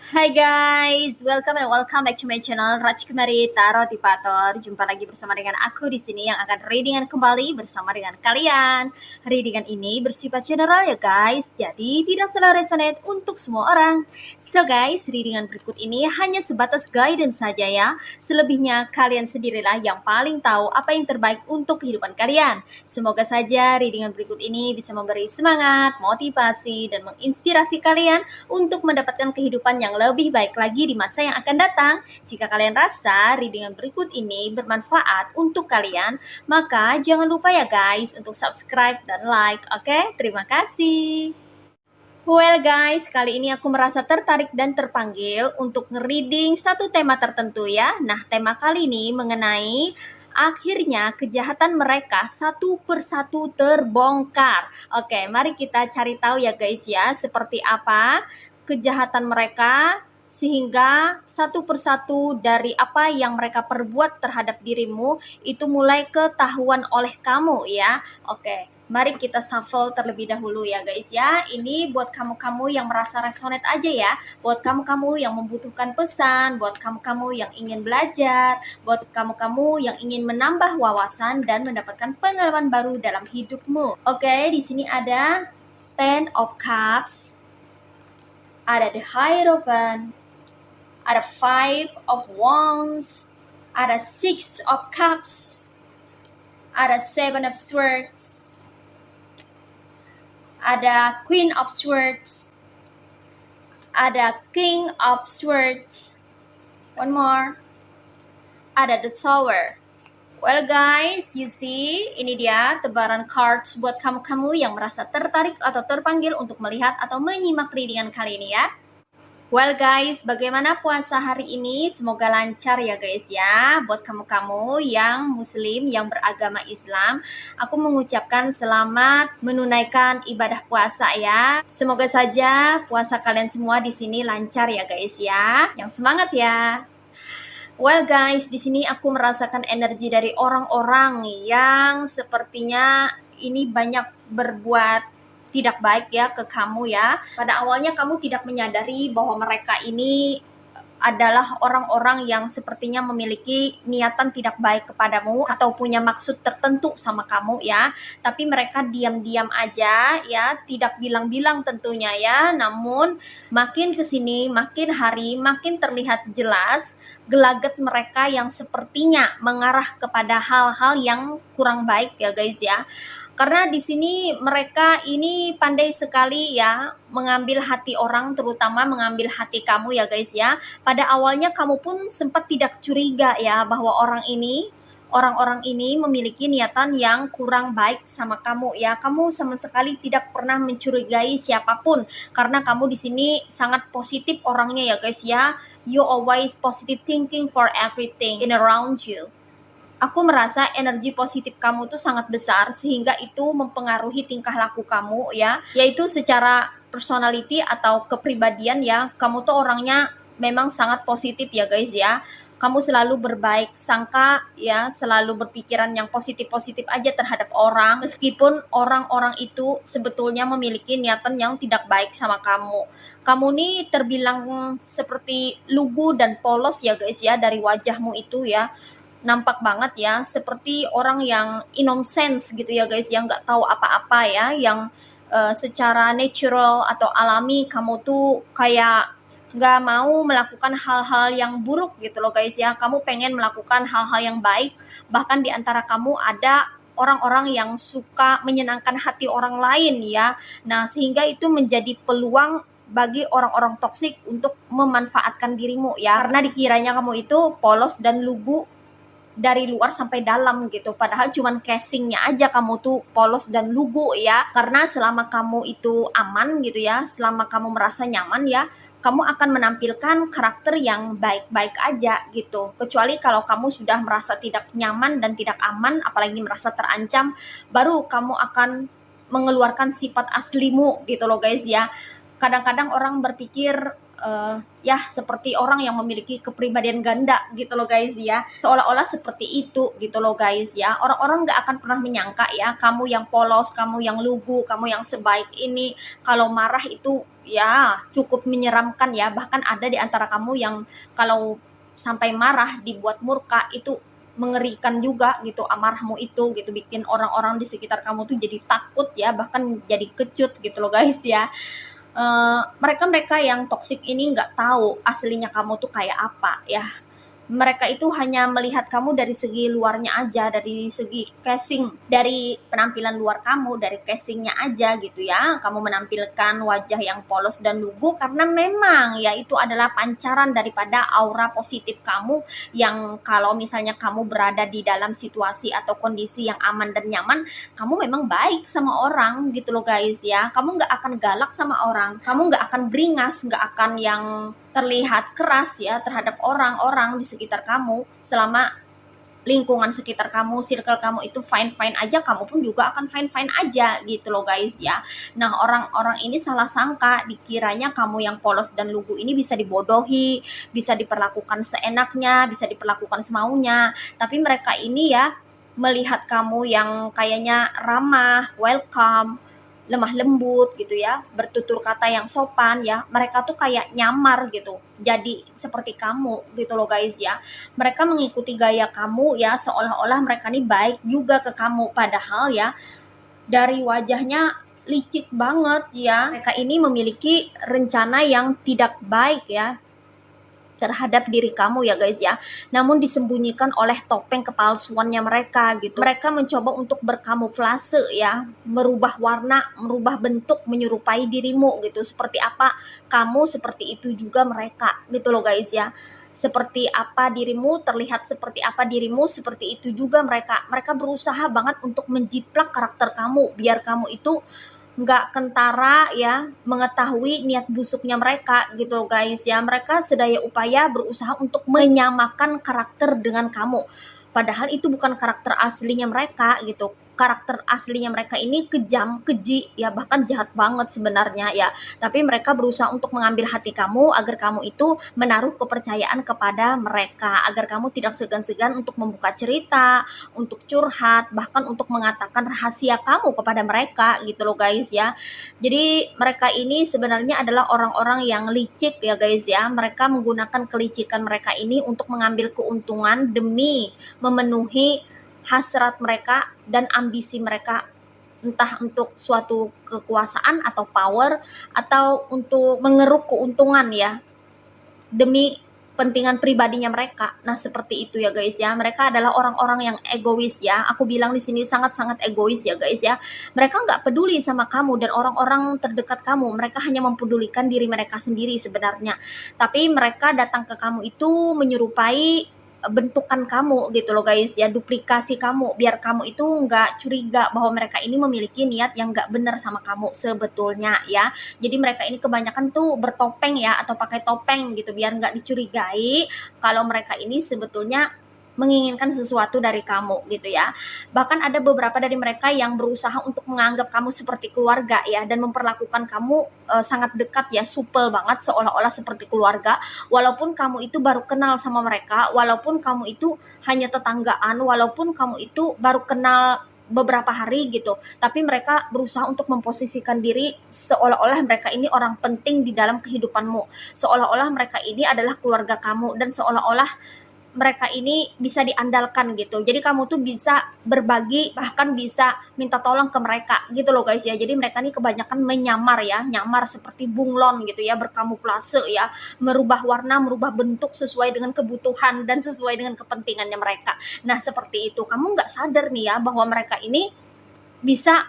Hai guys, welcome back to my channel Rajkumari Tarot Tipator. Jumpa lagi bersama dengan aku di sini yang akan readingan kembali bersama dengan kalian. Readingan ini bersifat general ya guys, jadi tidak selalu resonate untuk semua orang. So guys, readingan berikut ini hanya sebatas guidance saja ya. Selebihnya kalian sendirilah yang paling tahu apa yang terbaik untuk kehidupan kalian. Semoga saja readingan berikut ini bisa memberi semangat, motivasi, dan menginspirasi kalian untuk mendapatkan kehidupan yang lebih baik lagi di masa yang akan datang. Jika kalian rasa readingan berikut ini bermanfaat untuk kalian, maka jangan lupa ya guys untuk subscribe dan like. Oke, terima kasih. Well guys, kali ini aku merasa tertarik dan terpanggil untuk nge-reading satu tema tertentu ya. Nah, tema kali ini mengenai akhirnya kejahatan mereka satu persatu terbongkar. Oke, mari kita cari tahu ya guys ya, seperti apa kejahatan mereka sehingga satu persatu dari apa yang mereka perbuat terhadap dirimu itu mulai ketahuan oleh kamu ya. Oke, mari kita shuffle terlebih dahulu ya guys ya. Ini buat kamu-kamu yang merasa resonate aja ya. Buat kamu-kamu yang membutuhkan pesan, buat kamu-kamu yang ingin belajar, buat kamu-kamu yang ingin menambah wawasan dan mendapatkan pengalaman baru dalam hidupmu. Oke, di sini ada Ten of Cups, ada the Hierophant, ada Five of Wands, ada Six of Cups, ada Seven of Swords, ada Queen of Swords, ada King of Swords, one more, ada the Tower. Well guys, you see, ini dia tebaran cards buat kamu-kamu yang merasa tertarik atau terpanggil untuk melihat atau menyimak readingan kali ini ya. Well guys, bagaimana puasa hari ini? Semoga lancar ya guys ya. Buat kamu-kamu yang muslim, yang beragama Islam, aku mengucapkan selamat menunaikan ibadah puasa ya. Semoga saja puasa kalian semua di sini lancar ya guys ya. Yang semangat ya. Well guys, di sini aku merasakan energi dari orang-orang yang sepertinya ini banyak berbuat tidak baik ya ke kamu ya. Pada awalnya kamu tidak menyadari bahwa mereka ini adalah orang-orang yang sepertinya memiliki niatan tidak baik kepadamu atau punya maksud tertentu sama kamu ya. Tapi mereka diam-diam aja ya, tidak bilang-bilang tentunya ya. Namun makin kesini, makin hari, makin terlihat jelas gelagat mereka yang sepertinya mengarah kepada hal-hal yang kurang baik ya guys ya. Karena di sini mereka ini pandai sekali ya mengambil hati orang, terutama mengambil hati kamu ya guys ya. Pada awalnya kamu pun sempat tidak curiga ya bahwa orang-orang ini memiliki niatan yang kurang baik sama kamu ya. Kamu sama sekali tidak pernah mencurigai siapapun karena kamu di sini sangat positif orangnya ya guys ya. You always positive thinking for everything in around you. Aku merasa energi positif kamu tuh sangat besar sehingga itu mempengaruhi tingkah laku kamu ya, yaitu secara personality atau kepribadian ya. Kamu tuh orangnya memang sangat positif ya guys ya. Kamu selalu berbaik sangka ya, selalu berpikiran yang positif-positif aja terhadap orang, meskipun orang-orang itu sebetulnya memiliki niatan yang tidak baik sama kamu. Kamu nih terbilang seperti lugu dan polos ya guys ya, dari wajahmu itu ya nampak banget ya seperti orang yang innocence gitu ya guys, yang nggak tahu apa-apa ya, yang secara natural atau alami kamu tuh kayak nggak mau melakukan hal-hal yang buruk gitu loh guys ya. Kamu pengen melakukan hal-hal yang baik, bahkan di antara kamu ada orang-orang yang suka menyenangkan hati orang lain ya. Nah, sehingga itu menjadi peluang bagi orang-orang toksik untuk memanfaatkan dirimu ya, karena dikiranya kamu itu polos dan lugu dari luar sampai dalam gitu, padahal cuman casingnya aja kamu tuh polos dan lugu ya. Karena selama kamu itu aman gitu ya, selama kamu merasa nyaman ya, kamu akan menampilkan karakter yang baik-baik aja gitu. Kecuali kalau kamu sudah merasa tidak nyaman dan tidak aman, apalagi merasa terancam, baru kamu akan mengeluarkan sifat aslimu gitu loh guys ya. Kadang-kadang orang berpikir ya seperti orang yang memiliki kepribadian ganda gitu loh guys ya, seolah-olah seperti itu gitu loh guys ya. Orang-orang nggak akan pernah menyangka ya kamu yang polos, kamu yang lugu, kamu yang sebaik ini, kalau marah itu ya cukup menyeramkan ya. Bahkan ada di antara kamu yang kalau sampai marah dibuat murka itu mengerikan juga gitu, amarahmu itu gitu, bikin orang-orang di sekitar kamu tuh jadi takut ya, bahkan jadi kecut gitu loh guys ya. Mereka-mereka yang toksik ini nggak tahu aslinya kamu tuh kayak apa ya. Mereka itu hanya melihat kamu dari segi luarnya aja, dari segi casing, dari penampilan luar kamu, dari casingnya aja gitu ya. Kamu menampilkan wajah yang polos dan lugu karena memang ya itu adalah pancaran daripada aura positif kamu, yang kalau misalnya kamu berada di dalam situasi atau kondisi yang aman dan nyaman, kamu memang baik sama orang gitu loh guys ya. Kamu nggak akan galak sama orang, kamu nggak akan beringas, nggak akan yang terlihat keras ya terhadap orang-orang di sekitar kamu. Selama lingkungan sekitar kamu, circle kamu itu fine-fine aja, kamu pun juga akan fine-fine aja gitu loh guys ya. Nah, orang-orang ini salah sangka, dikiranya kamu yang polos dan lugu ini bisa dibodohi, bisa diperlakukan seenaknya, bisa diperlakukan semaunya. Tapi mereka ini ya melihat kamu yang kayaknya ramah, welcome, lemah lembut gitu ya, bertutur kata yang sopan ya, mereka tuh kayak nyamar gitu, jadi seperti kamu gitu loh guys ya. Mereka mengikuti gaya kamu ya, seolah-olah mereka nih baik juga ke kamu, padahal ya dari wajahnya licik banget ya. Mereka ini memiliki rencana yang tidak baik ya terhadap diri kamu ya guys ya, namun disembunyikan oleh topeng kepalsuannya mereka gitu. Mereka mencoba untuk berkamuflase ya, merubah warna, merubah bentuk, menyerupai dirimu gitu. Seperti apa kamu, seperti itu juga mereka gitu loh guys ya. Seperti apa dirimu, terlihat seperti apa dirimu, seperti itu juga mereka. Mereka berusaha banget untuk menjiplak karakter kamu, biar kamu itu nggak kentara ya mengetahui niat busuknya mereka gitu guys ya. Mereka sedaya upaya berusaha untuk menyamakan karakter dengan kamu, padahal itu bukan karakter aslinya mereka gitu. Karakter aslinya mereka ini kejam, keji ya, bahkan jahat banget sebenarnya ya. Tapi mereka berusaha untuk mengambil hati kamu agar kamu itu menaruh kepercayaan kepada mereka, agar kamu tidak segan-segan untuk membuka cerita, untuk curhat, bahkan untuk mengatakan rahasia kamu kepada mereka gitu loh guys ya. Jadi mereka ini sebenarnya adalah orang-orang yang licik ya guys ya. Mereka menggunakan kelicikan mereka ini untuk mengambil keuntungan demi memenuhi hasrat mereka dan ambisi mereka, entah untuk suatu kekuasaan atau power, atau untuk mengeruk keuntungan ya demi kepentingan pribadinya mereka. Nah, seperti itu ya guys ya. Mereka adalah orang-orang yang egois ya. Aku bilang di sini sangat-sangat egois ya guys ya. Mereka nggak peduli sama kamu dan orang-orang terdekat kamu. Mereka hanya mempedulikan diri mereka sendiri sebenarnya. Tapi mereka datang ke kamu itu menyerupai bentukan kamu gitu loh guys ya, duplikasi kamu, biar kamu itu nggak curiga bahwa mereka ini memiliki niat yang nggak benar sama kamu sebetulnya ya. Jadi mereka ini kebanyakan tuh bertopeng ya, atau pakai topeng gitu, biar nggak dicurigai kalau mereka ini sebetulnya menginginkan sesuatu dari kamu gitu ya. Bahkan ada beberapa dari mereka yang berusaha untuk menganggap kamu seperti keluarga ya, dan memperlakukan kamu sangat dekat ya, supel banget, seolah-olah seperti keluarga. Walaupun kamu itu baru kenal sama mereka, walaupun kamu itu hanya tetanggaan, walaupun kamu itu baru kenal beberapa hari gitu, tapi mereka berusaha untuk memposisikan diri seolah-olah mereka ini orang penting di dalam kehidupanmu, seolah-olah mereka ini adalah keluarga kamu, dan seolah-olah mereka ini bisa diandalkan gitu. Jadi kamu tuh bisa berbagi, bahkan bisa minta tolong ke mereka gitu loh guys ya. Jadi mereka ini kebanyakan menyamar ya, nyamar seperti bunglon gitu ya, berkamuflase ya, merubah warna, merubah bentuk sesuai dengan kebutuhan dan sesuai dengan kepentingannya mereka. Nah, seperti itu. Kamu nggak sadar nih ya bahwa mereka ini bisa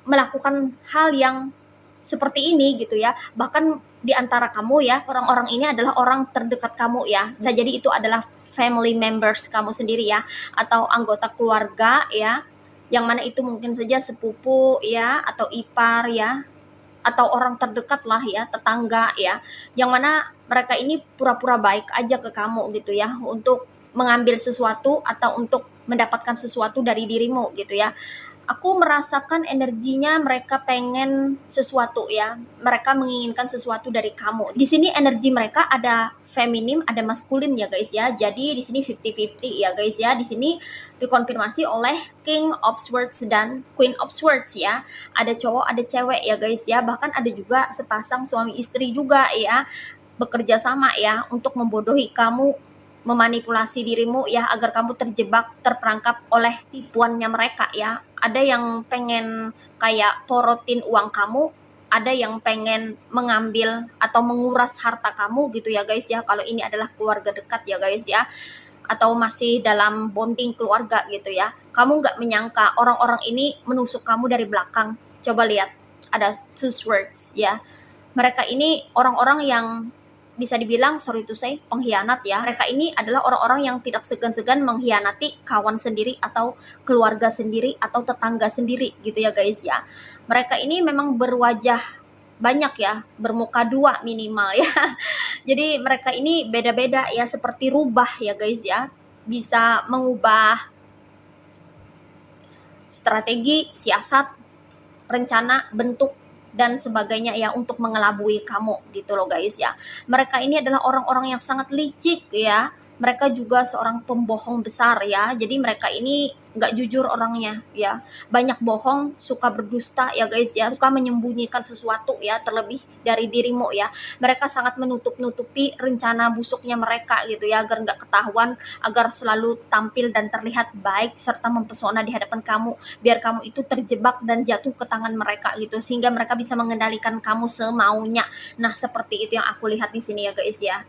melakukan hal yang seperti ini gitu ya. Bahkan di antara kamu ya, orang-orang ini adalah orang terdekat kamu ya. Bisa jadi itu adalah family members kamu sendiri ya, atau anggota keluarga ya, yang mana itu mungkin saja sepupu ya, atau ipar ya, atau orang terdekat lah ya, tetangga ya, yang mana mereka ini pura-pura baik aja ke kamu gitu ya, untuk mengambil sesuatu atau untuk mendapatkan sesuatu dari dirimu gitu ya. Aku merasakan energinya mereka pengen sesuatu ya. Mereka menginginkan sesuatu dari kamu. Di sini energi mereka ada feminim, ada maskulin ya guys ya. Jadi di sini 50-50 ya guys ya. Di sini dikonfirmasi oleh King of Swords dan Queen of Swords ya. Ada cowok, ada cewek ya guys ya. Bahkan ada juga sepasang suami istri juga ya. Bekerja sama ya untuk membodohi kamu, memanipulasi dirimu ya agar kamu terjebak, terperangkap oleh tipuannya mereka ya. Ada yang pengen kayak porotin uang kamu, ada yang pengen mengambil atau menguras harta kamu gitu ya guys ya. Kalau ini adalah keluarga dekat ya guys ya, atau masih dalam bonding keluarga gitu ya. Kamu nggak menyangka orang-orang ini menusuk kamu dari belakang. Coba lihat, ada two swords ya. Mereka ini orang-orang yang bisa dibilang, sorry to say, pengkhianat ya. Mereka ini adalah orang-orang yang tidak segan-segan mengkhianati kawan sendiri atau keluarga sendiri atau tetangga sendiri gitu ya guys ya. Mereka ini memang berwajah banyak ya, bermuka dua minimal ya. Jadi mereka ini beda-beda ya, seperti rubah ya guys ya. Bisa mengubah strategi, siasat, rencana, bentuk dan sebagainya ya untuk mengelabui kamu gitu loh guys ya. Mereka ini adalah orang-orang yang sangat licik ya. Mereka juga seorang pembohong besar ya. Jadi mereka ini nggak jujur orangnya ya. Banyak bohong, suka berdusta ya guys ya. Suka menyembunyikan sesuatu ya, terlebih dari dirimu ya. Mereka sangat menutup-nutupi rencana busuknya mereka gitu ya, agar nggak ketahuan, agar selalu tampil dan terlihat baik serta mempesona di hadapan kamu, biar kamu itu terjebak dan jatuh ke tangan mereka gitu, sehingga mereka bisa mengendalikan kamu semaunya. Nah, seperti itu yang aku lihat di sini ya guys ya.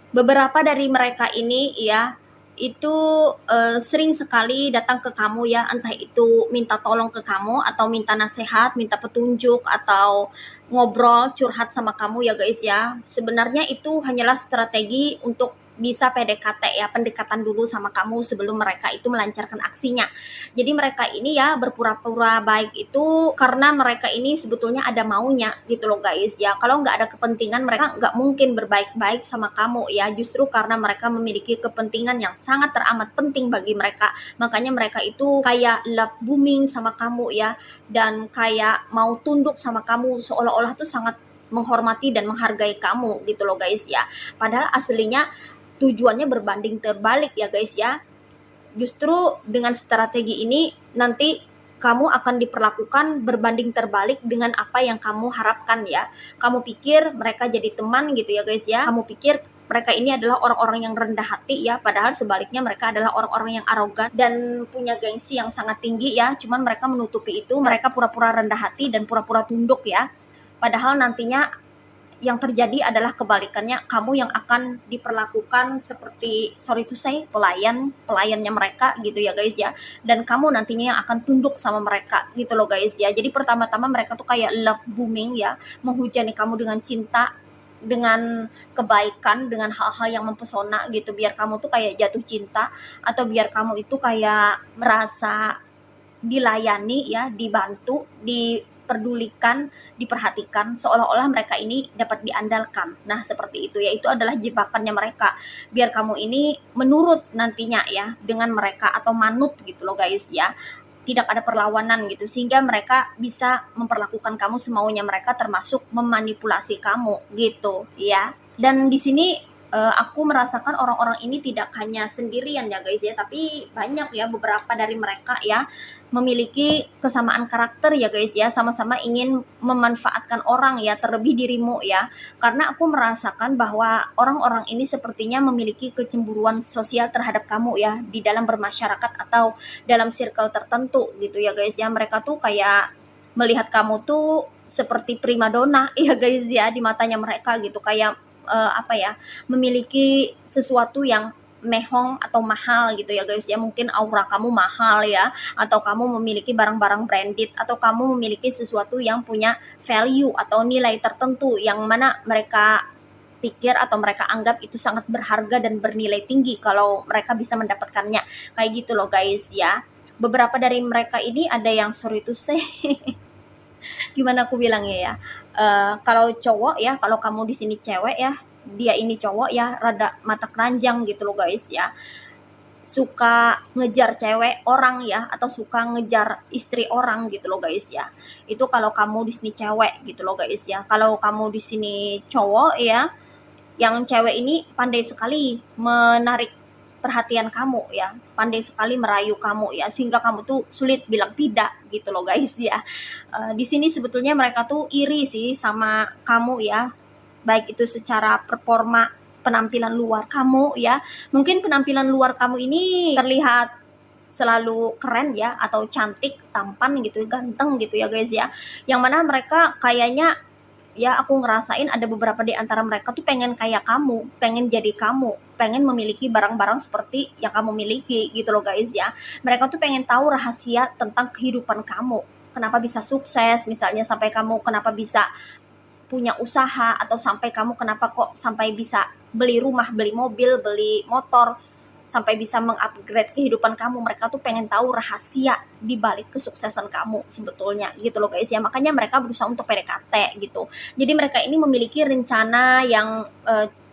Beberapa dari mereka ini ya itu sering sekali datang ke kamu ya, entah itu minta tolong ke kamu atau minta nasihat, minta petunjuk atau ngobrol curhat sama kamu ya guys ya. Sebenarnya itu hanyalah strategi untuk bisa PDKT ya, pendekatan dulu sama kamu sebelum mereka itu melancarkan aksinya. Jadi mereka ini ya berpura-pura baik itu karena mereka ini sebetulnya ada maunya gitu loh guys ya. Kalau nggak ada kepentingan, mereka nggak mungkin berbaik-baik sama kamu ya. Justru karena mereka memiliki kepentingan yang sangat teramat penting bagi mereka, makanya mereka itu kayak love booming sama kamu ya, dan kayak mau tunduk sama kamu, seolah-olah tuh sangat menghormati dan menghargai kamu gitu loh guys ya. Padahal aslinya tujuannya berbanding terbalik ya guys ya. Justru dengan strategi ini nanti kamu akan diperlakukan berbanding terbalik dengan apa yang kamu harapkan ya. Kamu pikir mereka jadi teman gitu ya guys ya. Kamu pikir mereka ini adalah orang-orang yang rendah hati ya, padahal sebaliknya mereka adalah orang-orang yang arogan dan punya gengsi yang sangat tinggi ya. Cuman mereka menutupi itu, mereka pura-pura rendah hati dan pura-pura tunduk ya. Padahal nantinya yang terjadi adalah kebalikannya, kamu yang akan diperlakukan seperti, sorry to say, pelayannya mereka gitu ya guys ya, dan kamu nantinya yang akan tunduk sama mereka gitu loh guys ya. Jadi pertama-tama mereka tuh kayak love booming ya, menghujani kamu dengan cinta, dengan kebaikan, dengan hal-hal yang mempesona gitu, biar kamu tuh kayak jatuh cinta, atau biar kamu itu kayak merasa dilayani ya, dibantu, diperdulikan, diperhatikan, seolah-olah mereka ini dapat diandalkan. Nah, seperti itu ya, itu adalah jebakannya mereka. Biar kamu ini menurut nantinya ya dengan mereka atau manut gitu loh guys ya. Tidak ada perlawanan gitu, sehingga mereka bisa memperlakukan kamu semaunya mereka, termasuk memanipulasi kamu gitu ya. Dan di sini aku merasakan orang-orang ini tidak hanya sendirian ya guys ya, tapi banyak ya, beberapa dari mereka ya memiliki kesamaan karakter ya guys ya, sama-sama ingin memanfaatkan orang ya, terlebih dirimu ya. Karena aku merasakan bahwa orang-orang ini sepertinya memiliki kecemburuan sosial terhadap kamu ya, di dalam bermasyarakat atau dalam circle tertentu gitu ya guys ya. Mereka tuh kayak melihat kamu tuh seperti primadona ya guys ya, di matanya mereka gitu, kayak apa ya, memiliki sesuatu yang mehong atau mahal gitu ya guys ya. Mungkin aura kamu mahal ya, atau kamu memiliki barang-barang branded, atau kamu memiliki sesuatu yang punya value atau nilai tertentu yang mana mereka pikir atau mereka anggap itu sangat berharga dan bernilai tinggi kalau mereka bisa mendapatkannya, kayak gitu loh guys ya. Beberapa dari mereka ini ada yang, sorry to say, gimana aku bilangnya ya, kalau cowok ya, kalau kamu di sini cewek ya, dia ini cowok ya, rada mata keranjang gitu loh guys ya. suka ngejar cewek orang ya, atau suka ngejar istri orang gitu loh guys ya. Itu kalau kamu di sini cewek gitu loh guys ya. Kalau kamu di sini cowok ya, yang cewek ini pandai sekali menarik perhatian kamu ya, pandai sekali merayu kamu ya, sehingga kamu tuh sulit bilang tidak gitu loh guys ya. Di sini sebetulnya mereka tuh iri sih sama kamu ya, baik itu secara performa penampilan luar kamu ya. Mungkin penampilan luar kamu ini terlihat selalu keren ya, atau cantik, tampan gitu, ganteng gitu ya guys ya. Yang mana mereka kayaknya ya, aku ngerasain ada beberapa di antara mereka tuh pengen kayak kamu, pengen jadi kamu, pengen memiliki barang-barang seperti yang kamu miliki gitu loh guys ya. Mereka tuh pengen tahu rahasia tentang kehidupan kamu. Kenapa bisa sukses, misalnya sampai kamu kenapa bisa punya usaha, atau sampai kamu kenapa kok sampai bisa beli rumah, beli mobil, beli motor, sampai bisa mengupgrade kehidupan kamu. Mereka tuh pengen tahu rahasia di balik kesuksesan kamu sebetulnya gitu loh guys ya. Makanya mereka berusaha untuk PDKT gitu. Jadi mereka ini memiliki rencana yang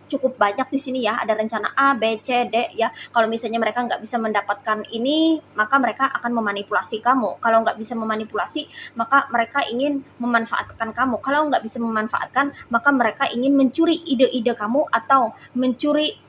cukup banyak di sini ya. Ada rencana A, B, C, D ya. Kalau misalnya mereka nggak bisa mendapatkan ini, maka mereka akan memanipulasi kamu. Kalau nggak bisa memanipulasi, maka mereka ingin memanfaatkan kamu. Kalau nggak bisa memanfaatkan, maka mereka ingin mencuri ide-ide kamu, atau mencuri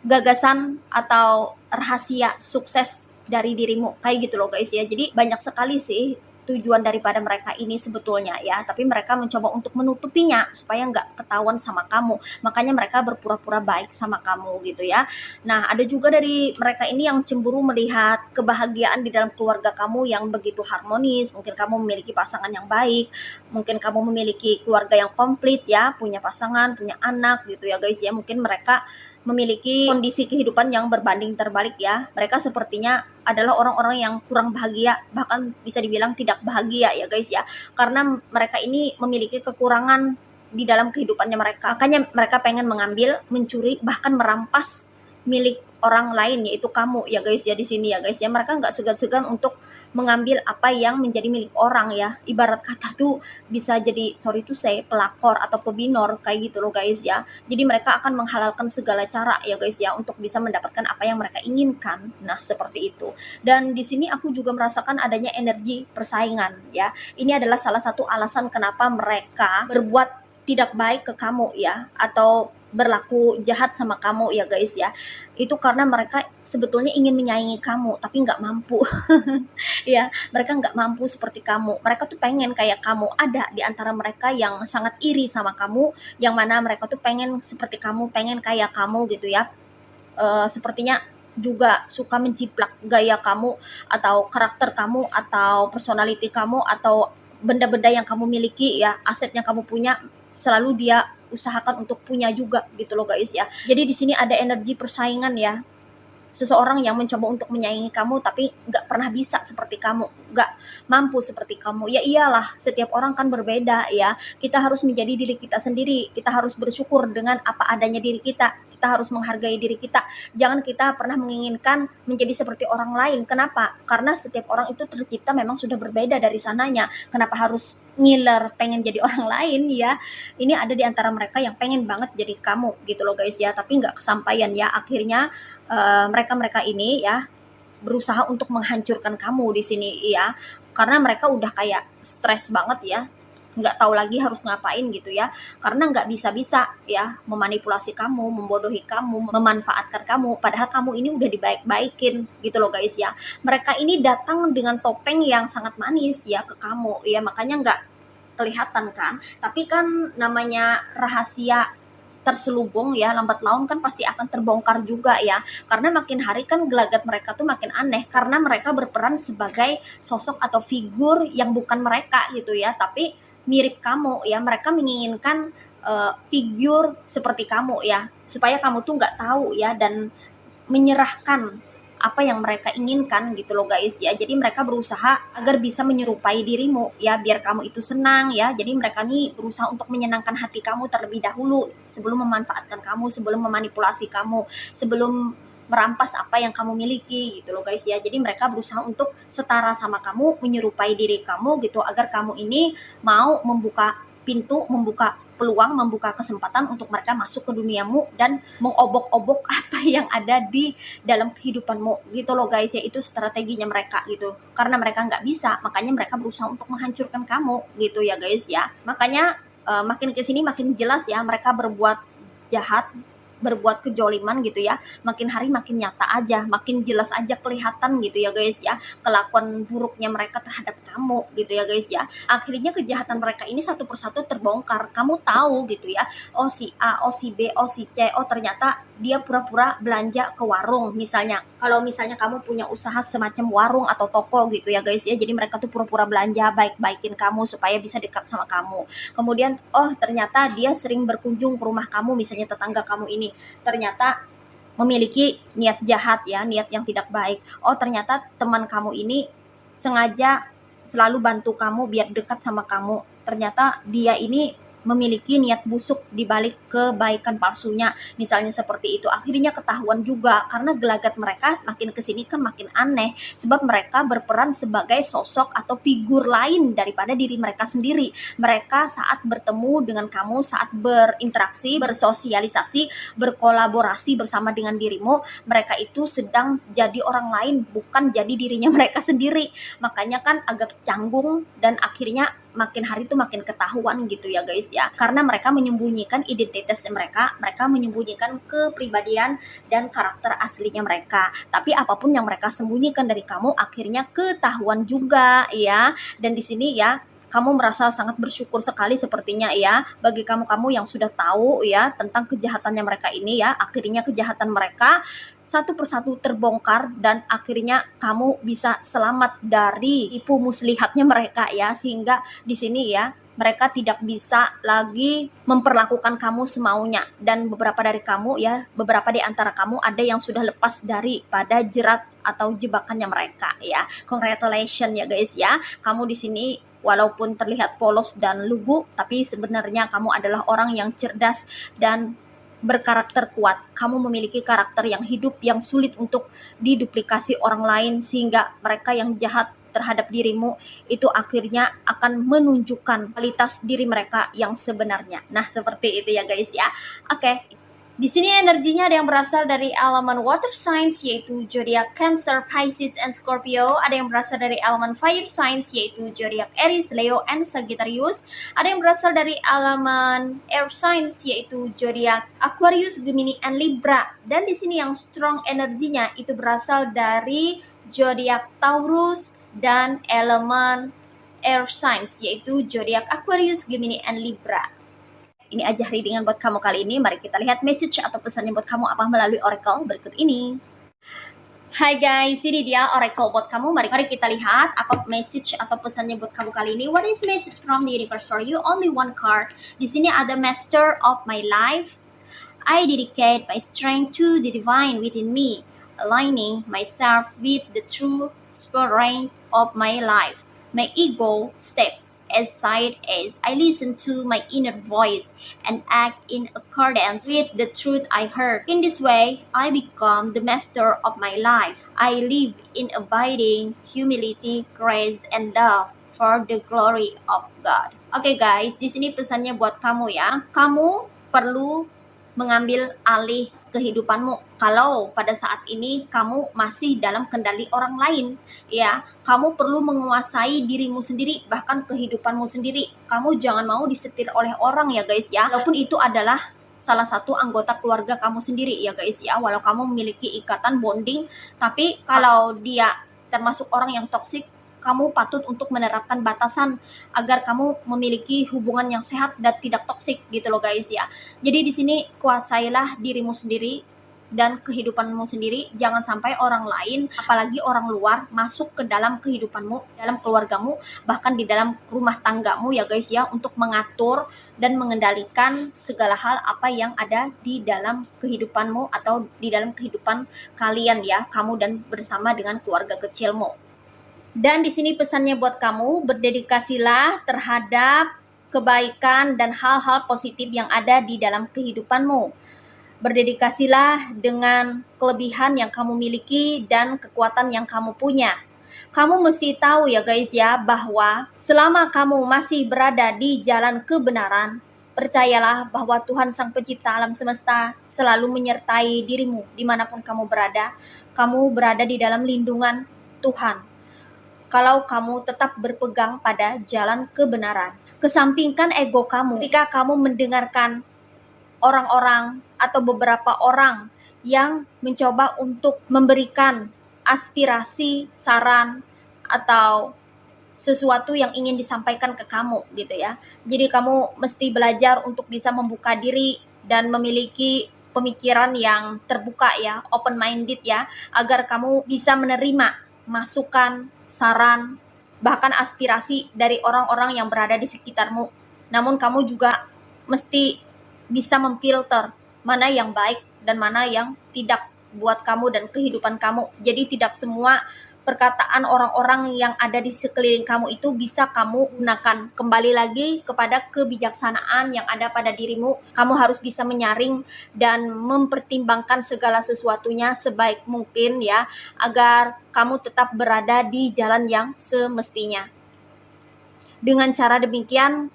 gagasan atau rahasia sukses dari dirimu, kayak gitu loh guys ya. Jadi banyak sekali sih tujuan daripada mereka ini sebetulnya ya, tapi mereka mencoba untuk menutupinya supaya nggak ketahuan sama kamu. Makanya mereka berpura-pura baik sama kamu gitu ya. Nah, ada juga dari mereka ini yang cemburu melihat kebahagiaan di dalam keluarga kamu yang begitu harmonis. Mungkin kamu memiliki pasangan yang baik, mungkin kamu memiliki keluarga yang komplit ya, punya pasangan, punya anak gitu ya guys ya. Mungkin mereka memiliki kondisi kehidupan yang berbanding terbalik ya. Mereka sepertinya adalah orang-orang yang kurang bahagia, bahkan bisa dibilang tidak bahagia ya guys ya. Karena mereka ini memiliki kekurangan di dalam kehidupannya mereka. Makanya mereka pengen mengambil, mencuri, bahkan merampas milik orang lain, yaitu kamu ya guys ya. Di sini ya guys ya, mereka nggak segan-segan untuk mengambil apa yang menjadi milik orang ya. Ibarat kata tuh bisa jadi, sorry to say, pelakor atau pebinor kayak gitu loh guys ya. Jadi mereka akan menghalalkan segala cara ya guys ya, untuk bisa mendapatkan apa yang mereka inginkan. Nah, seperti itu. Dan di sini aku juga merasakan adanya energi persaingan ya. Ini adalah salah satu alasan kenapa mereka berbuat tidak baik ke kamu ya, atau berlaku jahat sama kamu ya guys ya. Itu karena mereka sebetulnya ingin menyaingi kamu tapi nggak mampu. Ya, mereka nggak mampu seperti kamu. Mereka tuh pengen kayak kamu. Ada di antara mereka yang sangat iri sama kamu, yang mana mereka tuh pengen seperti kamu, pengen kayak kamu gitu ya. Sepertinya juga suka menjiplak gaya kamu, atau karakter kamu, atau personality kamu, atau benda-benda yang kamu miliki ya, aset yang kamu punya, selalu dia usahakan untuk punya juga gitu loh guys ya. Jadi di sini ada energi persaingan ya, seseorang yang mencoba untuk menyaingi kamu tapi nggak pernah bisa seperti kamu, nggak mampu seperti kamu. Ya iyalah, setiap orang kan berbeda ya. Kita harus menjadi diri kita sendiri. Kita harus bersyukur dengan apa adanya diri kita. Kita harus menghargai diri kita. Jangan kita pernah menginginkan menjadi seperti orang lain. Kenapa? Karena setiap orang itu tercipta memang sudah berbeda dari sananya. Kenapa harus ngiler pengen jadi orang lain ya? Ini ada di antara mereka yang pengen banget jadi kamu gitu loh guys ya, tapi nggak kesampaian ya. Akhirnya mereka-mereka ini ya berusaha untuk menghancurkan kamu di sini ya, karena mereka udah kayak stres banget ya, nggak tahu lagi harus ngapain gitu ya, karena nggak bisa-bisa ya memanipulasi kamu, membodohi kamu, memanfaatkan kamu, padahal kamu ini udah dibaik-baikin gitu loh guys ya. Mereka ini datang dengan topeng yang sangat manis ya ke kamu ya, makanya nggak kelihatan kan, tapi kan namanya rahasia terselubung ya, lambat laun kan pasti akan terbongkar juga ya. Karena makin hari kan gelagat mereka tuh makin aneh, karena mereka berperan sebagai sosok atau figur yang bukan mereka gitu ya, tapi mirip kamu ya. Mereka menginginkan figur seperti kamu ya, supaya kamu tuh nggak tahu ya, dan menyerahkan apa yang mereka inginkan gitu loh guys ya. Jadi mereka berusaha agar bisa menyerupai dirimu ya, biar kamu itu senang ya. Jadi mereka nih berusaha untuk menyenangkan hati kamu terlebih dahulu, sebelum memanfaatkan kamu, sebelum memanipulasi kamu, sebelum merampas apa yang kamu miliki gitu loh guys ya. Jadi mereka berusaha untuk setara sama kamu, menyerupai diri kamu gitu, agar kamu ini mau membuka pintu, membuka peluang, membuka kesempatan untuk mereka masuk ke duniamu dan mengobok-obok apa yang ada di dalam kehidupanmu gitu loh guys ya. Itu strateginya mereka gitu, karena mereka nggak bisa, makanya mereka berusaha untuk menghancurkan kamu gitu ya guys ya. Makanya makin kesini makin jelas ya mereka berbuat jahat, berbuat kejoliman gitu ya, makin hari makin nyata aja, makin jelas aja kelihatan gitu ya guys ya, kelakuan buruknya mereka terhadap kamu gitu ya guys ya. Akhirnya kejahatan mereka ini satu persatu terbongkar, kamu tahu gitu ya, oh si A, oh si B, oh si C, oh ternyata dia pura-pura belanja ke warung misalnya. Kalau misalnya kamu punya usaha semacam warung atau toko gitu ya guys ya, jadi mereka tuh pura-pura belanja, baik-baikin kamu supaya bisa dekat sama kamu. Kemudian oh ternyata dia sering berkunjung ke rumah kamu, misalnya tetangga kamu ini ternyata memiliki niat jahat ya, niat yang tidak baik. Oh ternyata teman kamu ini sengaja selalu bantu kamu biar dekat sama kamu, ternyata dia ini memiliki niat busuk di balik kebaikan palsunya, misalnya seperti itu. Akhirnya ketahuan juga, karena gelagat mereka makin kesini kan makin aneh, sebab mereka berperan sebagai sosok atau figur lain daripada diri mereka sendiri. Mereka saat bertemu dengan kamu, saat berinteraksi, bersosialisasi, berkolaborasi bersama dengan dirimu, mereka itu sedang jadi orang lain, bukan jadi dirinya mereka sendiri. Makanya kan agak canggung dan akhirnya makin hari itu makin ketahuan gitu ya guys ya, karena mereka menyembunyikan identitas mereka menyembunyikan kepribadian dan karakter aslinya mereka. Tapi apapun yang mereka sembunyikan dari kamu akhirnya ketahuan juga ya. Dan di sini ya kamu merasa sangat bersyukur sekali sepertinya ya, bagi kamu-kamu yang sudah tahu ya tentang kejahatannya mereka ini ya. Akhirnya kejahatan mereka satu persatu terbongkar dan akhirnya kamu bisa selamat dari tipu muslihatnya mereka ya, sehingga di sini ya mereka tidak bisa lagi memperlakukan kamu semaunya. Dan beberapa dari kamu ya, beberapa di antara kamu ada yang sudah lepas dari pada jerat atau jebakannya mereka ya. Congratulations ya guys ya, kamu di sini walaupun terlihat polos dan lugu, tapi sebenarnya kamu adalah orang yang cerdas dan berkarakter kuat. Kamu memiliki karakter yang hidup, yang sulit untuk diduplikasi orang lain, sehingga mereka yang jahat terhadap dirimu itu akhirnya akan menunjukkan kualitas diri mereka yang sebenarnya. Nah, seperti itu ya guys ya. Oke. Di sini energinya ada yang berasal dari elemen water signs yaitu zodiak Cancer, Pisces, and Scorpio. Ada yang berasal dari elemen fire signs yaitu zodiak Aries, Leo, and Sagittarius. Ada yang berasal dari elemen air signs yaitu zodiak Aquarius, Gemini, and Libra. Dan di sini yang strong energinya itu berasal dari zodiak Taurus dan elemen air signs yaitu zodiak Aquarius, Gemini, and Libra. Ini aja readingan buat kamu kali ini. Mari kita lihat message atau pesannya buat kamu apa melalui oracle berikut ini. Hai guys, ini dia oracle buat kamu. Mari kita lihat apa message atau pesannya buat kamu kali ini. What is message from the universe for you? Only one card. Di sini ada Master of my life. I dedicate my strength to the divine within me, aligning myself with the true spirit of my life. My ego steps aside as I listen to my inner voice and act in accordance with the truth I heard. In this way, I become the master of my life. I live in abiding humility, grace, and love for the glory of God. Oke guys, di sini pesannya buat kamu ya. Kamu perlu mengambil alih kehidupanmu. Kalau pada saat ini kamu masih dalam kendali orang lain, ya, kamu perlu menguasai dirimu sendiri, bahkan kehidupanmu sendiri. Kamu jangan mau disetir oleh orang ya guys ya. Walaupun itu adalah salah satu anggota keluarga kamu sendiri ya guys ya. Walau kamu memiliki ikatan bonding, tapi kalau dia termasuk orang yang toksik, kamu patut untuk menerapkan batasan agar kamu memiliki hubungan yang sehat dan tidak toksik gitu loh guys ya. Jadi di sini kuasailah dirimu sendiri dan kehidupanmu sendiri. Jangan sampai orang lain, apalagi orang luar, masuk ke dalam kehidupanmu, dalam keluargamu, bahkan di dalam rumah tanggamu ya guys ya, untuk mengatur dan mengendalikan segala hal apa yang ada di dalam kehidupanmu atau di dalam kehidupan kalian ya, kamu dan bersama dengan keluarga kecilmu. Dan di sini pesannya buat kamu, berdedikasilah terhadap kebaikan dan hal-hal positif yang ada di dalam kehidupanmu. Berdedikasilah dengan kelebihan yang kamu miliki dan kekuatan yang kamu punya. Kamu mesti tahu ya guys ya, bahwa selama kamu masih berada di jalan kebenaran, percayalah bahwa Tuhan Sang Pencipta alam semesta selalu menyertai dirimu dimanapun kamu berada. Kamu berada di dalam lindungan Tuhan kalau kamu tetap berpegang pada jalan kebenaran. Kesampingkan ego kamu ketika kamu mendengarkan orang-orang atau beberapa orang yang mencoba untuk memberikan aspirasi, saran, atau sesuatu yang ingin disampaikan ke kamu gitu ya. Jadi kamu mesti belajar untuk bisa membuka diri dan memiliki pemikiran yang terbuka ya, open minded ya, agar kamu bisa menerima masukan, saran, bahkan aspirasi dari orang-orang yang berada di sekitarmu. Namun kamu juga mesti bisa memfilter mana yang baik dan mana yang tidak buat kamu dan kehidupan kamu. Jadi tidak semua perkataan orang-orang yang ada di sekeliling kamu itu bisa kamu gunakan. Kembali lagi kepada kebijaksanaan yang ada pada dirimu. Kamu harus bisa menyaring dan mempertimbangkan segala sesuatunya sebaik mungkin ya, agar kamu tetap berada di jalan yang semestinya. Dengan cara demikian,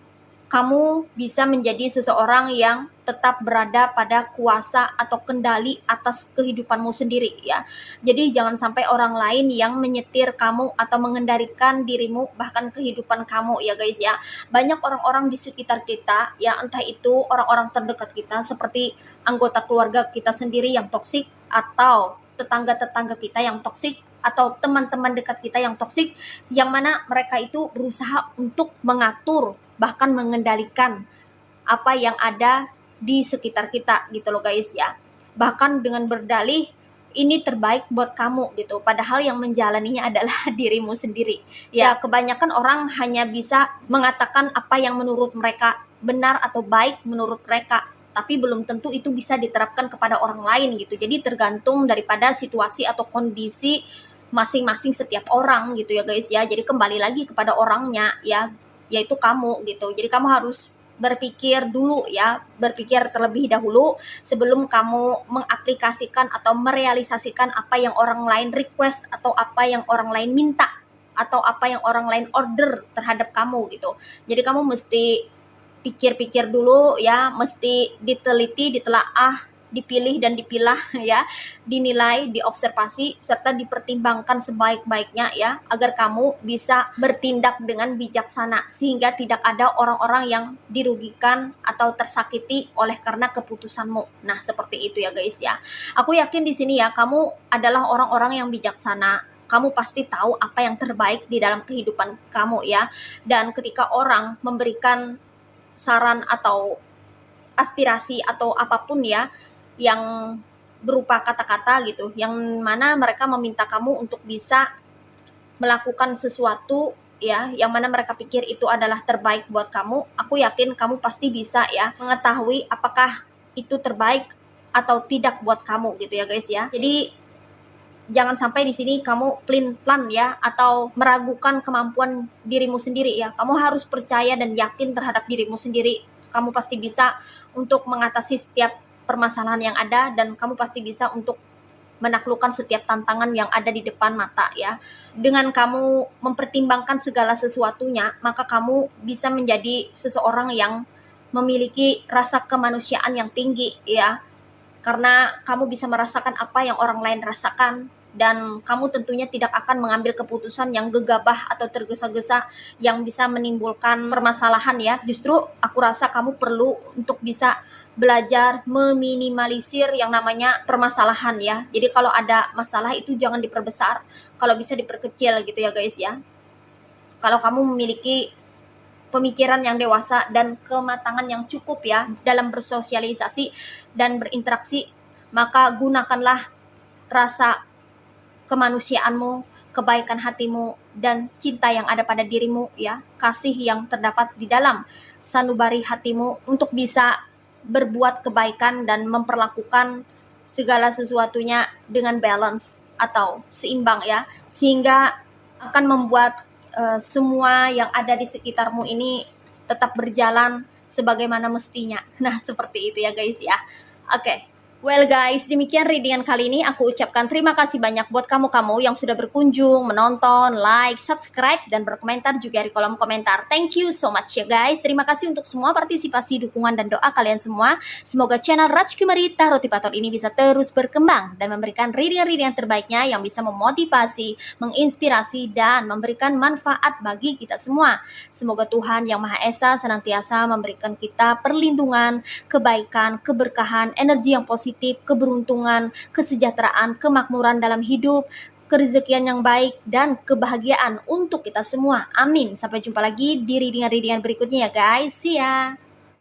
kamu bisa menjadi seseorang yang tetap berada pada kuasa atau kendali atas kehidupanmu sendiri ya. Jadi jangan sampai orang lain yang menyetir kamu atau mengendalikan dirimu, bahkan kehidupan kamu ya guys ya. Banyak orang-orang di sekitar kita ya, entah itu orang-orang terdekat kita seperti anggota keluarga kita sendiri yang toksik, atau tetangga-tetangga kita yang toksik, atau teman-teman dekat kita yang toksik, yang mana mereka itu berusaha untuk mengatur bahkan mengendalikan apa yang ada di sekitar kita gitu loh guys ya. Bahkan dengan berdalih ini terbaik buat kamu gitu, padahal yang menjalaninya adalah dirimu sendiri ya. Kebanyakan orang hanya bisa mengatakan apa yang menurut mereka benar atau baik menurut mereka, tapi belum tentu itu bisa diterapkan kepada orang lain gitu. Jadi tergantung daripada situasi atau kondisi masing-masing setiap orang gitu ya guys ya. Jadi kembali lagi kepada orangnya ya, yaitu kamu gitu. Jadi kamu harus berpikir dulu ya, berpikir terlebih dahulu sebelum kamu mengaplikasikan atau merealisasikan apa yang orang lain request, atau apa yang orang lain minta, atau apa yang orang lain order terhadap kamu gitu. Jadi kamu mesti pikir-pikir dulu ya, mesti diteliti, ditelaah, dipilih dan dipilah ya, dinilai, diobservasi, serta dipertimbangkan sebaik-baiknya ya, agar kamu bisa bertindak dengan bijaksana sehingga tidak ada orang-orang yang dirugikan atau tersakiti oleh karena keputusanmu. Nah, seperti itu ya guys ya. Aku yakin di sini ya, kamu adalah orang-orang yang bijaksana. Kamu pasti tahu apa yang terbaik di dalam kehidupan kamu ya. Dan ketika orang memberikan saran atau aspirasi atau apapun ya, yang berupa kata-kata gitu, yang mana mereka meminta kamu untuk bisa melakukan sesuatu ya, yang mana mereka pikir itu adalah terbaik buat kamu, aku yakin kamu pasti bisa ya mengetahui apakah itu terbaik atau tidak buat kamu gitu ya guys ya. Jadi jangan sampai di sini kamu plan ya, atau meragukan kemampuan dirimu sendiri ya. Kamu harus percaya dan yakin terhadap dirimu sendiri. Kamu pasti bisa untuk mengatasi setiap permasalahan yang ada, dan kamu pasti bisa untuk menaklukkan setiap tantangan yang ada di depan mata ya. Dengan kamu mempertimbangkan segala sesuatunya, maka kamu bisa menjadi seseorang yang memiliki rasa kemanusiaan yang tinggi ya. Karena kamu bisa merasakan apa yang orang lain rasakan, dan kamu tentunya tidak akan mengambil keputusan yang gegabah atau tergesa-gesa yang bisa menimbulkan permasalahan ya. Justru aku rasa kamu perlu untuk bisa belajar meminimalisir yang namanya permasalahan ya. Jadi kalau ada masalah itu jangan diperbesar, kalau bisa diperkecil gitu ya guys ya. Kalau kamu memiliki pemikiran yang dewasa dan kematangan yang cukup ya dalam bersosialisasi dan berinteraksi, maka gunakanlah rasa kemanusiaanmu, kebaikan hatimu, dan cinta yang ada pada dirimu ya, kasih yang terdapat di dalam sanubari hatimu untuk bisa berbuat kebaikan dan memperlakukan segala sesuatunya dengan balance atau seimbang ya, sehingga akan membuat semua yang ada di sekitarmu ini tetap berjalan sebagaimana mestinya. Nah, seperti itu ya guys ya. Oke. Well guys, demikian readingan kali ini. Aku ucapkan terima kasih banyak buat kamu-kamu yang sudah berkunjung, menonton, like, subscribe, dan berkomentar juga di kolom komentar. Thank you so much ya guys. Terima kasih untuk semua partisipasi, dukungan, dan doa kalian semua. Semoga channel Rajkumari Tarot Tipator ini bisa terus berkembang dan memberikan readingan-readingan terbaiknya yang bisa memotivasi, menginspirasi, dan memberikan manfaat bagi kita semua. Semoga Tuhan Yang Maha Esa senantiasa memberikan kita perlindungan, kebaikan, keberkahan, energi yang positif, keberuntungan, kesejahteraan, kemakmuran dalam hidup, kerezekian yang baik, dan kebahagiaan untuk kita semua. Amin. Sampai jumpa lagi di readingan-readingan berikutnya ya guys. See ya.